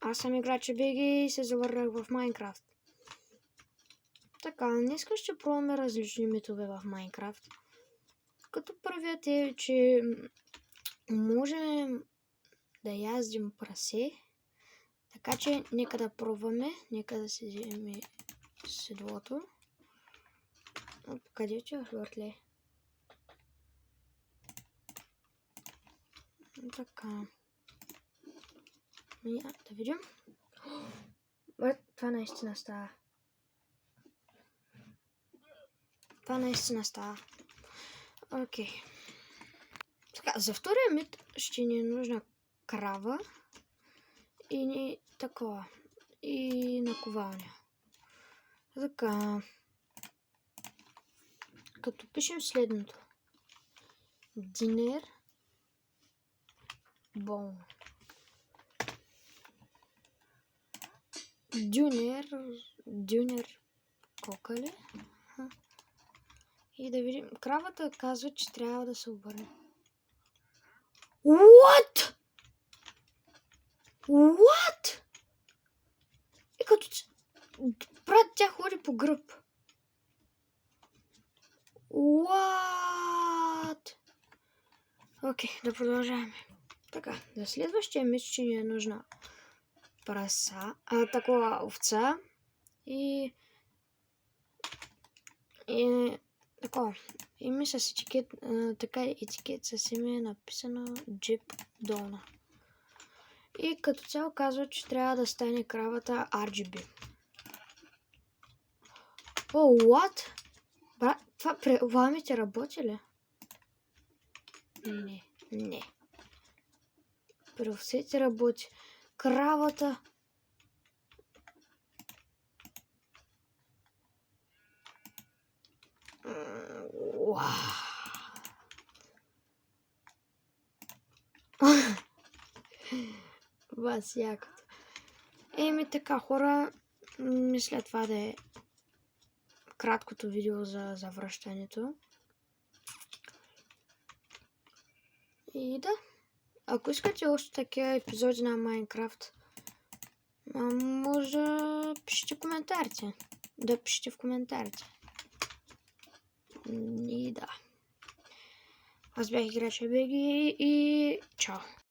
Аз съм играч Беги и се завърнах в Майнкрафт. Така, днес ще пробваме различни митове в Майнкрафт. Като първият е, че можем да яздим прасе. Така че нека да пробваме. Нека да си вземем седлото. Къде отиваш, братле? Така. Да видим. Това наистина става. Окей. Така, за втория мит ще ни е нужна крава и ни такова. И наковалня. Така. Като пишем следното. Динер. Бон. Дюнер. Кокали. И да видим. Кравата казва, че трябва да се обърне. What? И като брат, тя ходи по гръб. What? Окей, да продължаваме. Така, за следващия мит ще ни е нужна такова овца и такова. Име с етикет, така етикет с име е написано Джип Дона. И като цяло казва, че трябва да стане кравата RGB. What? Брат, това предлагамите работи ли? Не. При овцете работи. Кравата. Бас якото. Така, хора, мисля това да е краткото видео за завръщането. И да. Ако искате още такива епизоди на Майнкрафт, може да пишете в коментарите. И да. Аз бях играч Беги и чао.